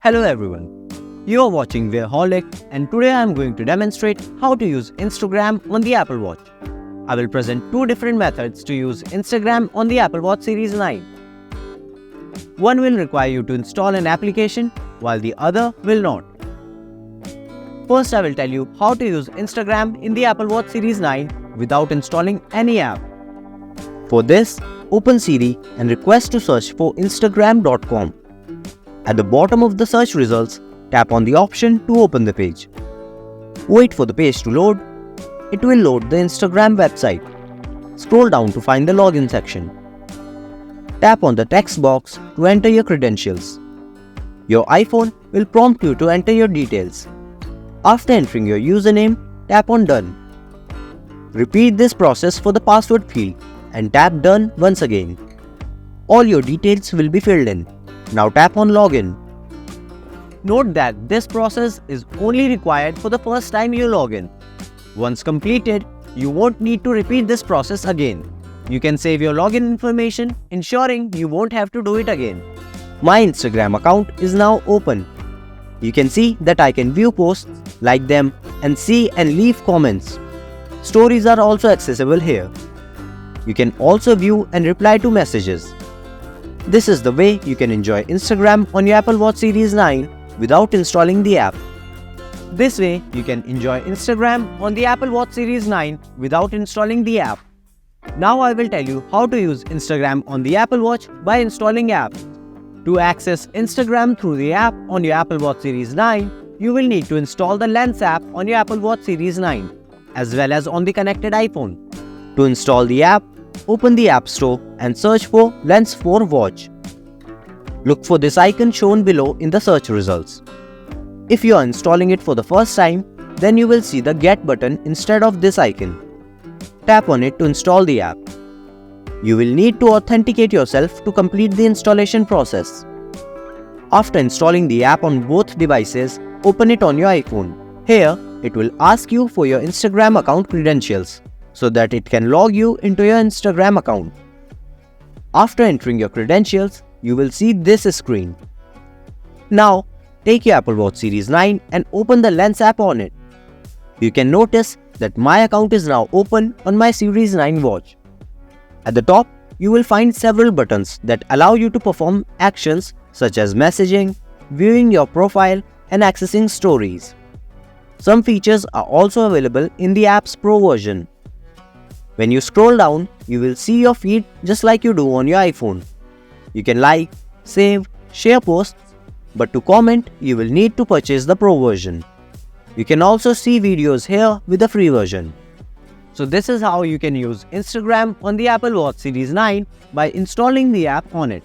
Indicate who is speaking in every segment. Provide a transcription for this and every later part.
Speaker 1: Hello everyone, you are watching Wearholic and today I am going to demonstrate how to use Instagram on the Apple Watch. I will present two different methods to use Instagram on the Apple Watch Series 9. One will require you to install an application while the other will not. First I will tell you how to use Instagram in the Apple Watch Series 9 without installing any app. For this, open Siri and request to search for Instagram.com. At the bottom of the search results, tap on the option to open the page. Wait for the page to load. It will load the Instagram website. Scroll down to find the login section. Tap on the text box to enter your credentials. Your iPhone will prompt you to enter your details. After entering your username, tap on Done. Repeat this process for the password field and tap Done once again. All your details will be filled in. Now tap on Login. Note that this process is only required for the first time you log in. Once completed, you won't need to repeat this process again. You can save your login information, ensuring you won't have to do it again. My Instagram account is now open. You can see that I can view posts, like them, and see and leave comments. Stories are also accessible here. You can also view and reply to messages. This is the way you can enjoy Instagram on your Apple Watch Series 9 without installing the app. This way, you can enjoy Instagram on the Apple Watch Series 9 without installing the app. Now I will tell you how to use Instagram on the Apple Watch by installing apps. To access Instagram through the app on your Apple Watch Series 9, you will need to install the Lens app on your Apple Watch Series 9, as well as on the connected iPhone. To install the app, open the App Store and search for Lens 4 Watch. Look for this icon shown below in the search results. If you are installing it for the first time, then you will see the Get button instead of this icon. Tap on it to install the app. You will need to authenticate yourself to complete the installation process. After installing the app on both devices, open it on your iPhone. Here, it will ask you for your Instagram account credentials, so that it can log you into your Instagram account. After entering your credentials, you will see this screen. Now, take your Apple Watch Series 9 and open the Lens app on it. You can notice that my account is now open on my Series 9 watch. At the top, you will find several buttons that allow you to perform actions such as messaging, viewing your profile, and accessing stories. Some features are also available in the app's Pro version. When you scroll down, you will see your feed just like you do on your iPhone. You can like, save, share posts, but to comment, you will need to purchase the Pro version. You can also see videos here with the free version. So this is how you can use Instagram on the Apple Watch Series 9 by installing the app on it.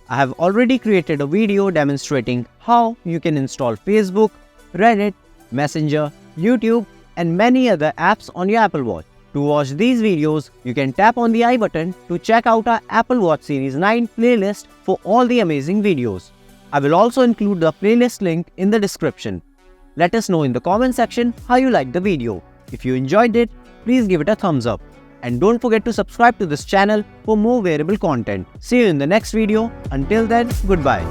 Speaker 1: I have already created a video demonstrating how you can install Facebook, Reddit, Messenger, YouTube, and many other apps on your Apple Watch. To watch these videos, you can tap on the I button to check out our Apple Watch Series 9 playlist for all the amazing videos. I will also include the playlist link in the description. Let us know in the comment section how you liked the video. If you enjoyed it, please give it a thumbs up. And don't forget to subscribe to this channel for more wearable content. See you in the next video. Until then, goodbye.